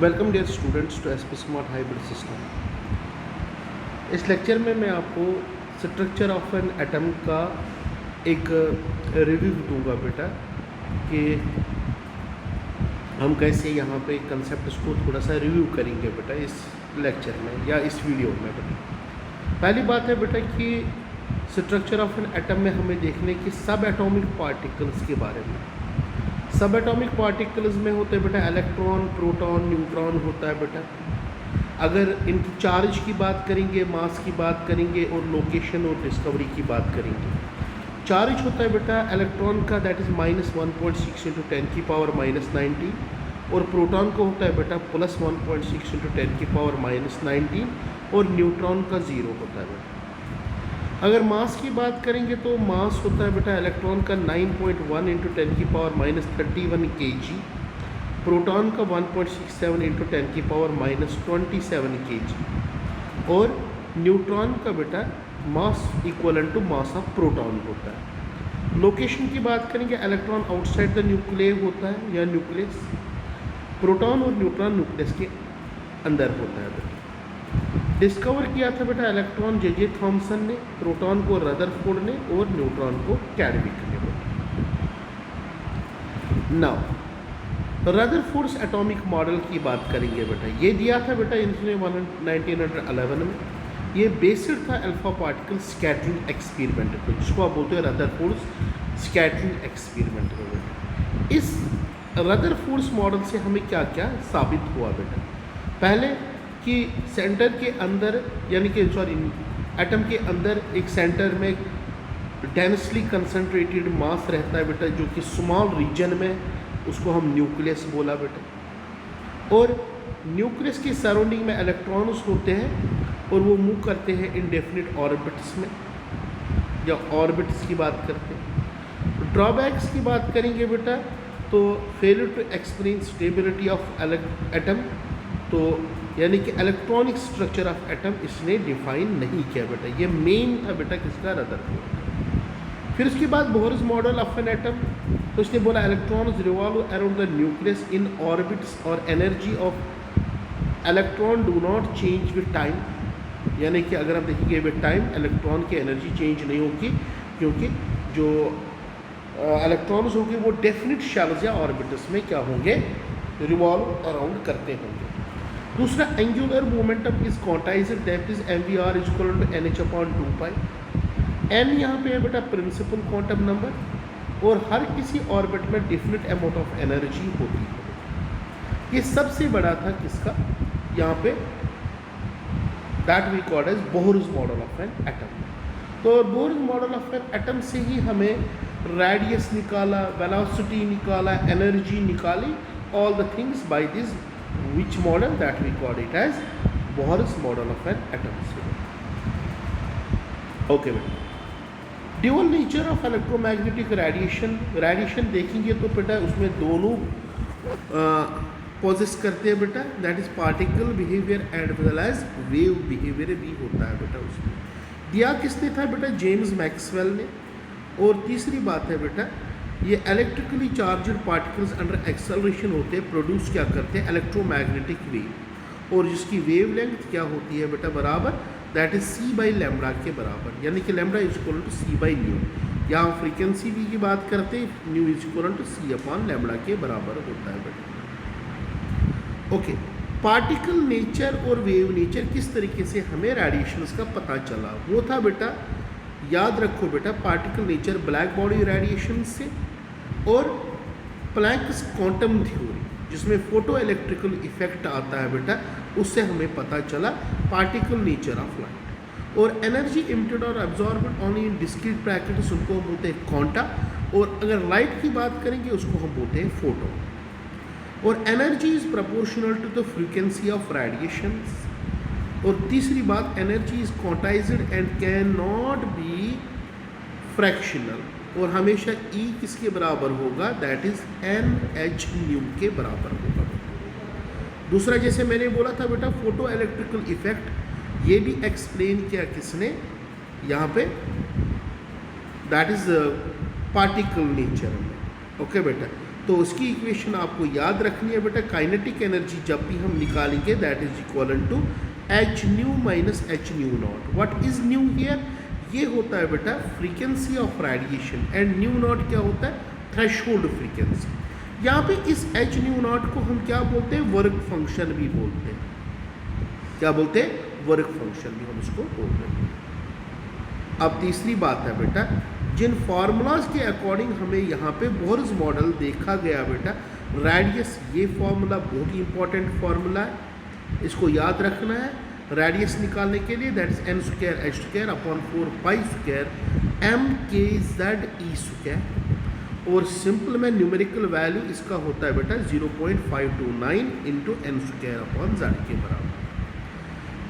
Welcome dear students to SP smart hybrid system. इस lecture में मैं आपको स्ट्रक्चर ऑफ एन एटम का एक रिव्यू दूंगा बेटा, कि हम कैसे यहाँ पे कंसेप्ट को थोड़ा सा रिव्यू करेंगे बेटा इस लेक्चर में या इस वीडियो में बेटा। पहली बात है बेटा कि स्ट्रक्चर ऑफ एन एटम में हमें देखने की सब एटॉमिक पार्टिकल्स के बारे में। सब एटॉमिक पार्टिकल्स में होते हैं बेटा इलेक्ट्रॉन, प्रोटॉन, न्यूट्रॉन होता है बेटा। अगर इनकी चार्ज की बात करेंगे, मास की बात करेंगे और लोकेशन और डिस्कवरी की बात करेंगे। चार्ज होता है बेटा इलेक्ट्रॉन का, दैट इज़ -1.6 × 10⁻⁻19, और प्रोटॉन का होता है बेटा +1.6 × 10⁻⁻19, और न्यूट्रॉन का 0 होता है बेटा। अगर मास की बात करेंगे तो मास होता है बेटा इलेक्ट्रॉन का 9.1 × 10⁻31 kg, प्रोटॉन का 1.67 × 10⁻27 kg, और न्यूट्रॉन का बेटा mass equivalent to mass of proton होता है। लोकेशन की बात करेंगे, इलेक्ट्रॉन आउटसाइड द न्यूक्लियस होता है या न्यूक्लियस, प्रोटॉन और न्यूट्रॉन न्यूक्लियस के अंदर होता है बेटा। डिस्कवर किया था बेटा इलेक्ट्रॉन जे थॉमसन ने, प्रोटॉन को रदरफोर्ड ने, और न्यूट्रॉन को कैडविक ने बेटा। नाउ रदरफोर्ड्स एटॉमिक मॉडल की बात करेंगे बेटा। ये दिया था बेटा इसने 1911 में। ये बेस्ड था अल्फा पार्टिकल स्कैटरिंग एक्सपेरिमेंट पे, जिसको आप बोलते हैं रदरफोर्ड्स स्कैटरिंग एक्सपेरिमेंट में बेटा। इस रदरफोर्ड्स मॉडल से हमें क्या क्या साबित हुआ बेटा? पहले कि सेंटर के अंदर, यानी कि एटम के अंदर एक सेंटर में डेंसली कंसंट्रेटेड मास रहता है बेटा, जो कि स्मॉल रीजन में, उसको हम न्यूक्लियस बोला बेटा। और न्यूक्लियस के सराउंडिंग में इलेक्ट्रॉन्स होते हैं और वो मूव करते हैं इनडेफिनिट ऑर्बिट्स में, या ऑर्बिट्स की बात करते हैं। ड्रॉबैक्स की बात करेंगे बेटा तो failure to explain stability of atom, तो यानी कि इलेक्ट्रॉनिक स्ट्रक्चर ऑफ एटम इसने डिफाइन नहीं किया बेटा। ये मेन था बेटा किसका? रदरफोर्ड। फिर उसके बाद Bohr's model of an atom, तो इसने बोला electrons revolve around the nucleus in orbits और energy of electron do not change with time. यानी कि अगर आप देखेंगे विद टाइम इलेक्ट्रॉन की एनर्जी चेंज नहीं होगी, क्योंकि जो इलेक्ट्रॉन्स होंगे वो डेफिनिट शेल्स या ऑर्बिट्स में क्या होंगे? रिवॉल्व अराउंड करते होंगे। दूसरा, angular momentum is quantized, that is mvr = nh/2π। n यहाँ पे है बेटा प्रिंसिपल क्वांटम नंबर, और हर किसी ऑर्बिट में डिफरेंट अमाउंट ऑफ एनर्जी होती है। ये सबसे बड़ा था किसका? यहाँ पे that we called as Bohr's model of an atom. तो Bohr's model of an atom से ही हमें रेडियस निकाला, वेलोसिटी निकाला, एनर्जी निकाली, all the things by this which model that we call it as Bohr's model of an atom. Okay बेटा, dual nature of electromagnetic radiation देखेंगे तो बेटा उसमें दोनों पॉजेस करते हैं बेटा, that is particle behaviour and well as wave behaviour भी होता है बेटा। उसमें दिया किसने था बेटा? जेम्स मैक्सवेल ने। और तीसरी बात है बेटा, ये electrically charged particles under acceleration होते हैं, प्रोड्यूस क्या करते हैं? इलेक्ट्रोमैग्नेटिक वेव, और जिसकी वेव लेंथ क्या होती है बेटा? बराबर, दैट इज c/λ के बराबर, यानी कि λ = c/ν। यहाँ फ्रीक्वेंसी भी की बात करते हैं, ν = c/λ के बराबर होता है बेटा। ओके, पार्टिकल नेचर और वेव नेचर किस तरीके से हमें रेडिएशंस का पता चला? वो था बेटा, याद रखो बेटा, particle nature black body radiation से, और प्लैंक्स क्वांटम थ्योरी जिसमें फोटो इलेक्ट्रिकल इफेक्ट आता है बेटा, उससे हमें पता चला पार्टिकल नेचर ऑफ लाइट। और एनर्जी इमिटेड और एब्जॉर्बड ओनली इन डिस्क्रीट पैकेट्स, उनको हम बोलते हैं क्वांटा। और अगर लाइट की बात करेंगे उसको हम बोलते हैं फोटो। और energy is proportional to the frequency of radiations. और तीसरी बात, energy is quantised and can not be fractional, और हमेशा E किसके बराबर होगा? दैट इज Nhν के बराबर होगा। दूसरा, जैसे मैंने बोला था बेटा, फोटो इलेक्ट्रिकल इफेक्ट, ये भी एक्सप्लेन किया किसने? यहाँ पे, दैट इज पार्टिकल नेचर में। ओके बेटा, तो उसकी इक्वेशन आपको याद रखनी है बेटा, काइनेटिक एनर्जी जब भी हम निकालेंगे that is equal to h nu minus h nu naught. What is nu here? ये होता है बेटा frequency of radiation and nu naught क्या होता है? Threshold frequency. यहाँ पे इस एच न्यू नॉट को हम क्या बोलते हैं? वर्क फंक्शन भी बोलते हैं। क्या बोलते हैं? वर्क फंक्शन भी हम इसको बोलते हैं। अब तीसरी बात है बेटा, जिन फार्मूलाज के अकॉर्डिंग हमें यहाँ पे बोर्स मॉडल देखा गया बेटा, रेडियस, ये फार्मूला बहुत ही इंपॉर्टेंट फार्मूला है, इसको याद रखना है। रेडियस निकालने के लिए that is n square h square upon 4 pi square m k Z e square, और सिंपल में न्यूमेरिकल वैल्यू इसका होता है बेटा 0.529 into n square upon Z के बराबर।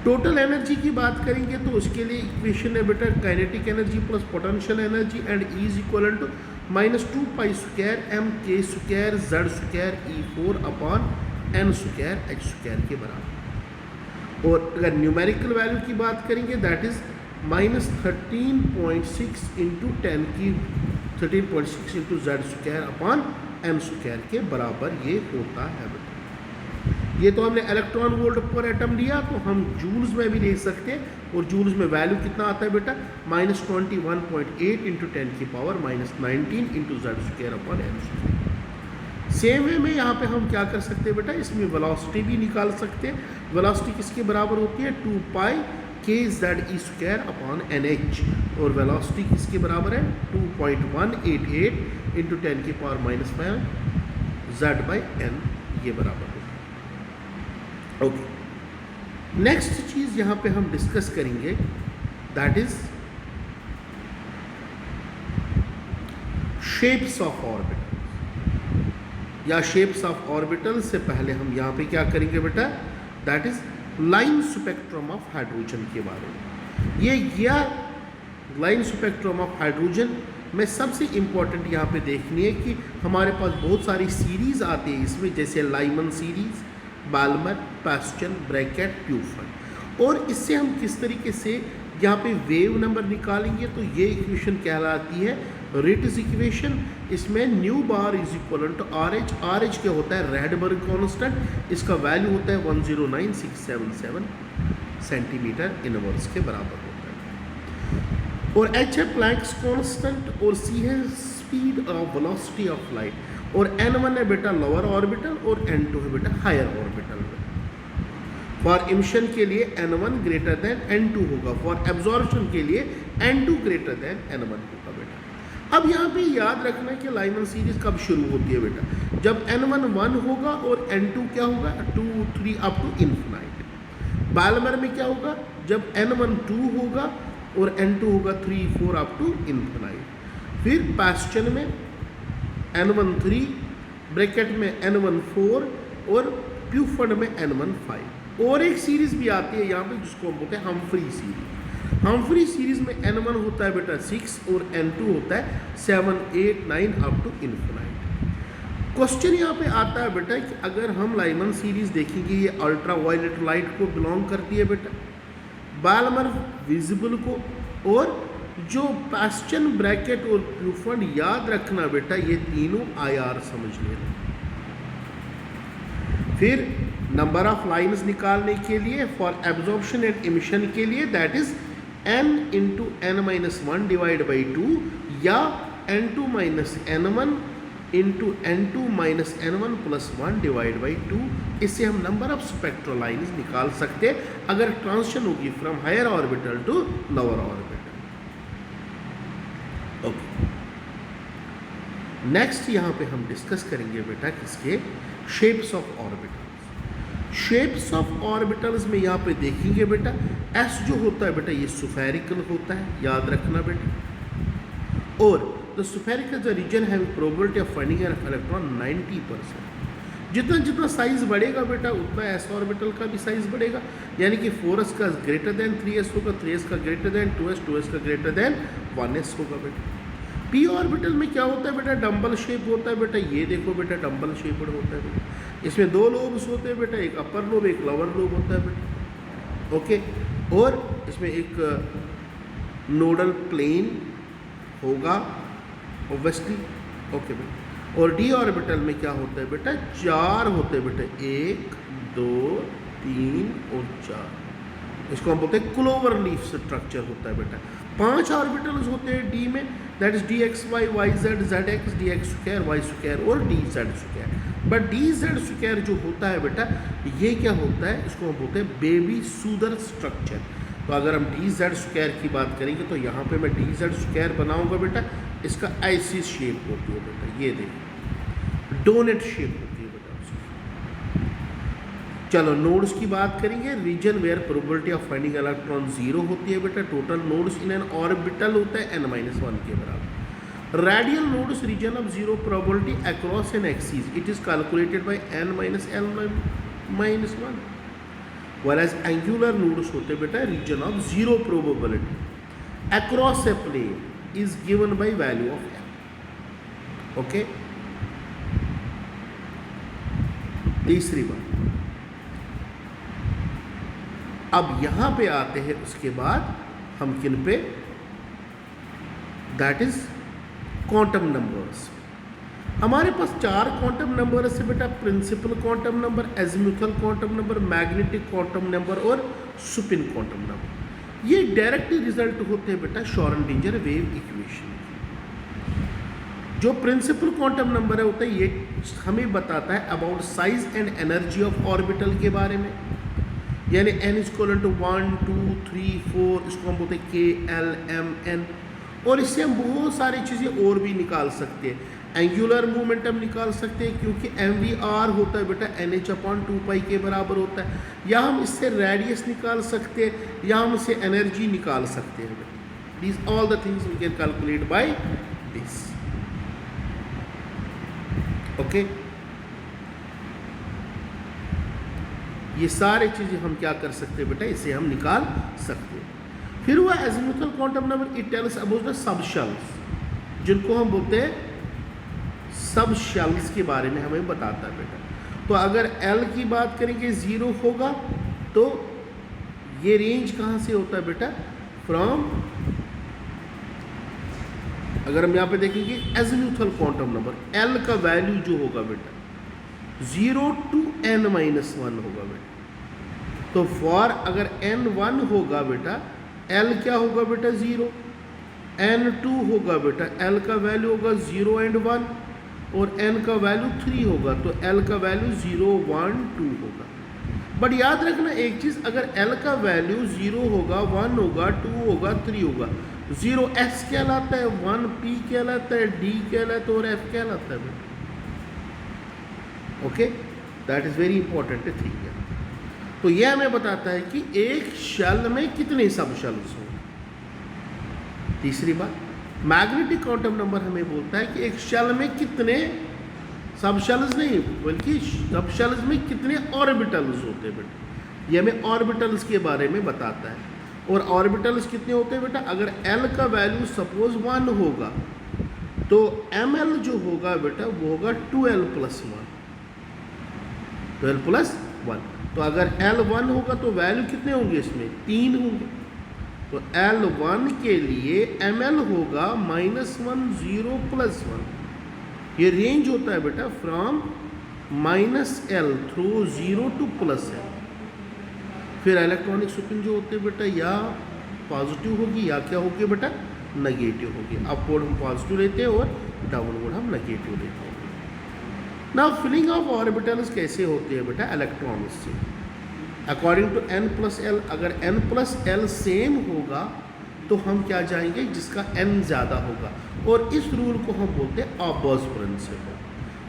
टोटल एनर्जी की बात करेंगे तो उसके लिए इक्वेशन है बेटा kinetic energy plus potential energy and E is equal to -2 pi square m k square Z square e 4 upon n square h square के बराबर। और अगर न्यूमेरिकल वैल्यू की बात करेंगे दैट इज -13.6 इंटू 10 की 13.6 into Z square upon m square के बराबर ये होता है बेटा। ये तो हमने इलेक्ट्रॉन वोल्ट पर एटम लिया, तो हम जूल्स में भी ले सकते हैं, और जूल्स में वैल्यू कितना आता है बेटा? -21.8 इंटू 10 की power -19 into Z square upon m square. Same way में यहाँ पे हम क्या कर सकते हैं बेटा, इसमें वेलोसिटी भी निकाल सकते हैं। वेलोसिटी किसके बराबर होती है? 2 पाई के Z e square upon N H, और वेलोसिटी किसके बराबर है? 2.188 इंटू 10 की पावर -5 जेड बाई एन, ये बराबर है। ओके, नेक्स्ट चीज यहां पे हम डिस्कस करेंगे that is shapes of orbital, या शेप्स ऑफ ऑर्बिटल से पहले हम यहां पे क्या करेंगे बेटा, that is line spectrum of hydrogen के बारे में। ये या लाइन स्पेक्ट्रम ऑफ हाइड्रोजन में सबसे इंपॉर्टेंट यहाँ पे देखनी है कि हमारे पास बहुत सारी सीरीज आती है इसमें, जैसे Lyman series, Balmer, Paschen, Brackett, Pfund, और इससे हम किस तरीके से यहाँ पे वेव नंबर निकालेंगे, तो ये इक्वेशन कहलाती है रिट्ज इक्वेशन। इसमें nu bar is equal to R H. R H क्या होता है? रैडबर्ग कांस्टेंट, इसका वैल्यू होता है 109677 सेंटीमीटर इनवर्स के बराबर होता है। और एच है प्लैंक्स कांस्टेंट, और सी है speed of velocity of light, और n1 है बेटा लोअर ऑर्बिटल, और n2 है बेटा हायर ऑर्बिटल। फॉर इमिशन के लिए n1 ग्रेटर देन n2 होगा, फॉर एब्जॉर्प्शन के लिए n2 ग्रेटर देन n1 होगा बेटा। अब यहाँ पे याद रखना है कि लाइमन सीरीज कब शुरू होती है बेटा? जब n1 1 होगा और n2 क्या होगा? 2 3 अप टू इन्फिनाइट। बाल्मर में क्या होगा? जब n1 2 होगा और n2 होगा 3 4 अप टू इन्फिनाइट। फिर पास्चन में n1 3, ब्रैकेट में n1 4, और प्यूफन में n1 5। और एक सीरीज भी आती है यहाँ पे जिसको हम बोलते हैं हम्फ्री सीरीज। हम्फ्री सीरीज में n1 होता है बेटा 6 और n2 होता है 7 8 9 अप टू इन्फिनाइट। क्वेश्चन यहाँ पे आता है बेटा कि अगर हम लाइमन सीरीज देखेंगे, ये अल्ट्रा वायलेट लाइट को बिलोंग करती है बेटा, बाल्मर विजिबल को, और जो पास्चन, ब्रैकेट और प्यूफन, याद रखना बेटा ये तीनों IR समझ लेना। फिर नंबर ऑफ लाइन्स निकालने के लिए फॉर एब्जॉर्प्शन एंड इमिशन के लिए that is n into n-1 divide by 2, या n2 minus n1 into n2 minus n1 plus 1 divide by 2। इससे हम नंबर ऑफ स्पेक्ट्रल लाइन्स निकाल सकते हैं अगर ट्रांजिशन होगी from higher orbital to lower orbital. Okay, next यहाँ पे हम डिस्कस करेंगे बेटा किसके? Shapes of orbitals. Shapes of orbitals में यहाँ पे देखेंगे बेटा एस जो होता है बेटा ये स्फेरिकल होता है, याद रखना बेटा। और the spherical the region have probability of finding an electron 90%। जितना जितना साइज बढ़ेगा बेटा उतना एस ऑर्बिटल का भी साइज बढ़ेगा, यानी कि 4s का ग्रेटर देन 3s होगा, 3s का ग्रेटर देन 2s, 2s का ग्रेटर देन 1s होगा बेटा। पी ऑर्बिटल में क्या होता है बेटा? डम्बल शेप होता है बेटा, ये देखो बेटा डम्बल शेप्ड होता है बेटा। इसमें 2 लोब्स होते हैं बेटा, एक अपर लोब एक लोअर लोब होता है बेटा। ओके, और इसमें एक नोडल प्लेन होगा ऑब्वियसली। ओके बेटा, और डी ऑर्बिटल में क्या होता है बेटा, 4 होते हैं बेटा, 1 2 3 और 4। इसको हम बोलते हैं क्लोवर लीफ स्ट्रक्चर होता है बेटा। 5 ऑर्बिटल्स होते हैं डी में, that is d x y, y z, z x, d x square, y square और d z square. But d z square जो होता है बेटा, ये क्या होता है, इसको हम बोलते हैं बेबी सूदर स्ट्रक्चर। तो अगर हम डी जेड स्क्वायर की बात करेंगे तो यहाँ पे मैं डी जेड स्क्वायर बनाऊंगा बेटा, इसका ऐसी शेप होती है बेटा, ये देखिए डोनेट शेप होती है बेटा उसकी। चलो नोड्स की बात करेंगे। Region where probability of finding electron 0 होती है बेटा। Total nodes in an orbital होता है n-1 के बराबर। Radial nodes region of 0 probability across an axis, it is calculated by n-l-1, whereas angular nodes होते हैं बेटा region of 0 probability across a plane is given by value of n। Okay, तीसरी बात, अब यहां पे आते हैं उसके बाद हम किन पे, दैट इज क्वांटम नंबर्स। हमारे पास 4 क्वांटम नंबर है बेटा, principal quantum number, azimuthal quantum number, magnetic quantum number और सुपिन क्वांटम नंबर। ये डायरेक्टली रिजल्ट होते हैं बेटा श्रोडिंगर वेव इक्वेशन। जो प्रिंसिपल क्वांटम नंबर है होता है, ये हमें बताता है about size and energy of orbital के बारे में, यानी n इज इक्वल टू 1 2 3 4, इसको हम बोलते हैं k l m n। और इससे हम बहुत सारी चीज़ें और भी निकाल सकते हैं। एंगुलर मोमेंटम निकाल सकते हैं क्योंकि mvr होता है बेटा nh/2π के बराबर होता है, या हम इससे रेडियस निकाल सकते हैं, या हम इससे एनर्जी निकाल सकते हैं बेटा। These all the things we can calculate by this. Okay, ये सारी चीज़ें हम क्या कर सकते हैं बेटा, इसे हम निकाल सकते हैं। फिर हुआ azimuthal quantum number, it tells about the sub shells, जिनको हम बोलते हैं सब शेल्स के बारे में हमें बताता है बेटा। तो अगर L की बात करेंगे 0 होगा, तो ये रेंज कहाँ से होता है बेटा, फ्रॉम, अगर हम यहाँ पे देखेंगे एजिमुथल क्वांटम नंबर, L का वैल्यू जो होगा बेटा 0 to n-1 होगा बेटा। तो फॉर अगर n1 होगा बेटा, L क्या होगा बेटा 0, n2 होगा बेटा, L का वैल्यू होगा 0 and 1, और n का वैल्यू 3 होगा, तो L का वैल्यू 0 1 2 होगा। बट याद रखना एक चीज़, अगर L का वैल्यू 0 होगा, 1 होगा, 2 होगा, 3 होगा, 0s कहलाता है, 1p कहलाता है, d कहलाता है और f कहलाता है बेटा। Okay, that is very important thing है। तो यह हमें बताता है कि एक शेल में कितने सब शेल्स होंगे। तीसरी बात, मैग्नेटिक क्वांटम नंबर हमें बोलता है कि एक शेल में कितने सब शेल्स नहीं बल्कि सब शेल्स में कितने ऑर्बिटल्स होते हैं बेटा। ये हमें ऑर्बिटल्स के बारे में बताता है। और ऑर्बिटल्स कितने होते हैं बेटा, अगर L का वैल्यू सपोज 1 होगा, तो ml जो होगा बेटा वो होगा 2l+1, 12+1। तो अगर L1 होगा तो वैल्यू कितने होंगे, इसमें 3 होंगे। तो L1 के लिए ml होगा -1 0 +1। ये रेंज होता है बेटा from -l through 0 to +l। फिर इलेक्ट्रॉनिक स्पिन जो होते हैं बेटा या पॉजिटिव होगी या क्या होगी बेटा, नेगेटिव होगी। अपवर्ड हम पॉजिटिव लेते हैं और डाउनवर्ड हम नेगेटिव लेते हैं। ना फिलिंग ऑफ ऑर्बिटल्स कैसे होते हैं बेटा, इलेक्ट्रॉन्स से अकॉर्डिंग टू n+l। अगर n+l सेम होगा तो हम क्या जाएंगे, जिसका n ज़्यादा होगा, और इस रूल को हम बोलते हैं ऑबर्स प्रिंसिपल।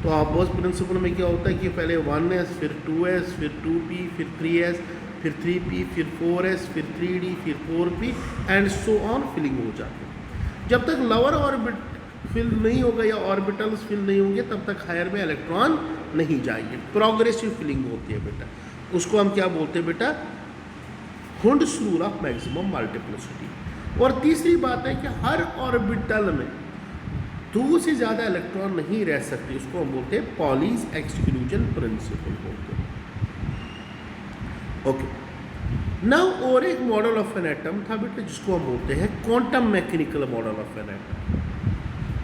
तो ऑबर्स प्रिंसिपल में क्या होता है कि पहले 1s, फिर 2s, फिर 2p, फिर 3s, फिर 3p, फिर 4s, फिर 3d, फिर 4p and so on filling हो जाती है। जब तक लोअर ऑर्बिट फिल नहीं होगा या ऑर्बिटल्स फिल नहीं होंगे तब तक हायर में इलेक्ट्रॉन नहीं जाएंगे। प्रोग्रेसिव फिलिंग होती है बेटा, उसको हम क्या बोलते हैं बेटा, Hund's rule of maximum multiplicity. और तीसरी बात है कि हर ऑर्बिटल में 2 से ज़्यादा इलेक्ट्रॉन नहीं रह सकते, उसको हम बोलते हैं पॉलीज एक्सक्लूजन प्रिंसिपल बोलते हैं। ओके, नाउ और एक मॉडल ऑफ एन एटम था बेटा जिसको हम बोलते हैं quantum mechanical model of an atom.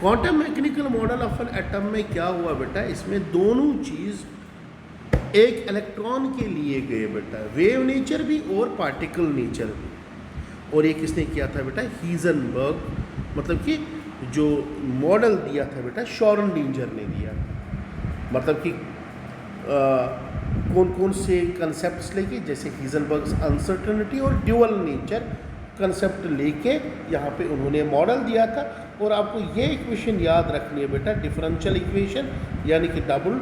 Quantum mechanical model of an atom में क्या हुआ बेटा, इसमें दोनों चीज़ एक इलेक्ट्रॉन के लिए गए बेटा, वेव नेचर भी और पार्टिकल नेचर भी। और ये किसने किया था बेटा, हीजनबर्ग, मतलब कि जो मॉडल दिया था बेटा श्रोडिंगर ने दिया था। मतलब कि कौन कौन से कंसेप्ट्स लेके, जैसे हीजनबर्ग्स अनसर्टेनिटी और ड्यूअल नेचर कंसेप्ट लेके यहाँ पे उन्होंने मॉडल दिया था। और आपको ये इक्वेशन याद रखनी है बेटा, डिफरेंशियल इक्वेशन, यानी कि डबल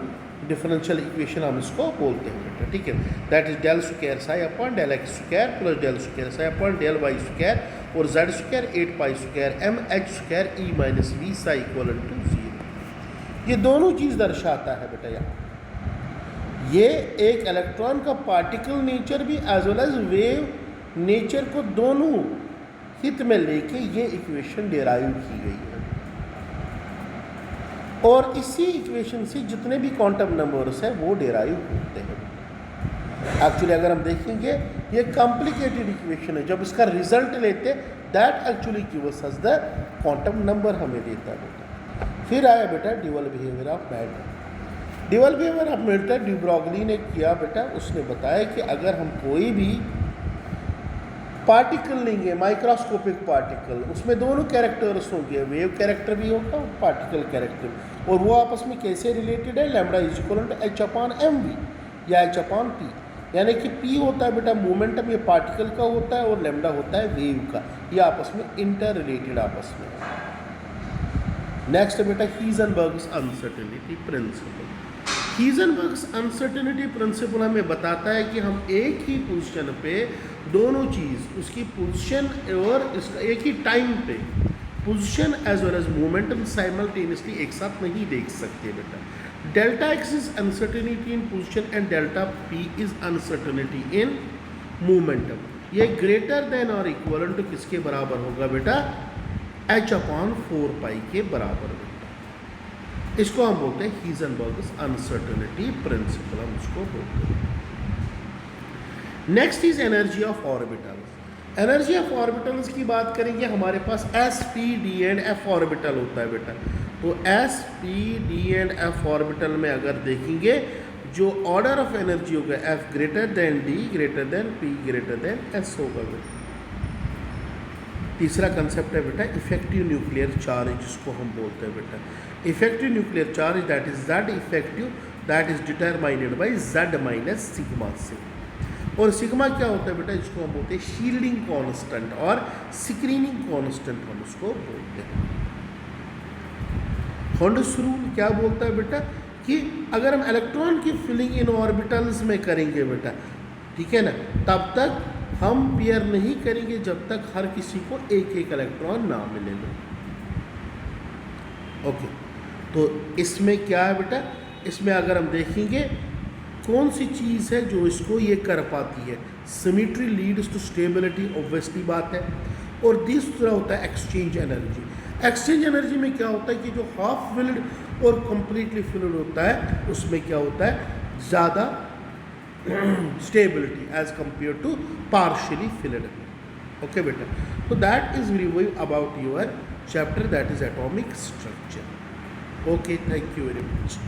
डिफरेंशियल इक्वेशन हम इसको बोलते हैं बेटा, ठीक है। That is del square psi upon del x square plus del square psi upon del y square और z square 8 pi square m h square E minus V psi equal to 0। ये दोनों चीज़ दर्शाता है बेटा यहाँ, ये एक इलेक्ट्रॉन का पार्टिकल नेचर भी as well as wave nature को दोनों हित में लेके ये इक्वेशन डिराइव की गई है। और इसी इक्वेशन से जितने भी क्वांटम नंबर्स हैं वो डिराइव होते हैं। एक्चुअली अगर हम देखेंगे ये कॉम्प्लिकेटेड इक्वेशन है, जब इसका रिजल्ट लेते that actually gives us the quantum number हमें देता है बेटा। फिर आया बेटा dual behaviour of matter. Dual behaviour of matter de Broglie ने किया बेटा, उसने बताया कि अगर हम कोई भी पार्टिकल लेंगे, माइक्रोस्कोपिक पार्टिकल, उसमें दोनों कैरेक्टर्स होंगे, वेव कैरेक्टर भी होगा और पार्टिकल कैरेक्टर, और वो आपस में कैसे रिलेटेड है, lambda is equal to h upon m v या एच अपॉन पी, यानी कि पी होता है बेटा मोमेंटम, ये पार्टिकल का होता है, और लैम्बडा होता है वेव का, ये आपस में इंटर रिलेटेड आपस में। नेक्स्ट बेटा हीजनबर्ग्स अनसर्टेनिटी प्रिंसिपल। हीजनबर्ग्स अनसर्टेनिटी प्रिंसिपल हमें बताता है कि हम एक ही पोजीशन पे दोनों चीज़, उसकी पोजीशन और इसका एक ही टाइम पे position as well as momentum simultaneously एक साथ नहीं देख सकते बेटा। Delta x is uncertainty in position and delta p is uncertainty in momentum. ये ग्रेटर देन और इक्वल टू किसके बराबर होगा बेटा, एच अपॉन 4 पाई के बराबर बेटा। इसको हम बोलते हैं हीजनबर्ग्स अनसर्टेनिटी प्रिंसिपल, हम इसको बोलते हैं। Next is energy of orbitals. Energy of orbitals की बात करेंगे, हमारे पास s p d and f orbital होता है बेटा। तो s p d and f orbital में अगर देखेंगे जो ऑर्डर ऑफ एनर्जी होगा f greater than d greater than p greater than s होगा बेटा। तीसरा कंसेप्ट है बेटा इफेक्टिव न्यूक्लियर चार्ज, जिसको हम बोलते हैं बेटा effective nuclear charge, that is Z effective, that is determined by Z minus sigma से। और सिग्मा क्या होता है बेटा, इसको हम बोलते हैं शील्डिंग कांस्टेंट और स्क्रीनिंग कांस्टेंट हम उसको बोलते हैं। हॉन्ड्स रूल क्या बोलता है बेटा कि अगर हम इलेक्ट्रॉन की फिलिंग इन ऑर्बिटल्स में करेंगे बेटा, ठीक है ना, तब तक हम पेयर नहीं करेंगे जब तक हर किसी को एक एक इलेक्ट्रॉन ना मिले। ओके, तो इसमें क्या है बेटा, इसमें अगर हम देखेंगे कौन सी चीज़ है जो इसको ये कर पाती है, symmetry leads to stability, obviously बात है। और दूसरा होता है एक्सचेंज एनर्जी। एक्सचेंज एनर्जी में क्या होता है कि जो हाफ फिल्ड और कंप्लीटली फिल्ड होता है उसमें क्या होता है, ज़्यादा stability as compared to partially filled. Okay बेटा, तो that is review about your chapter that is atomic structure. Okay, thank you very much.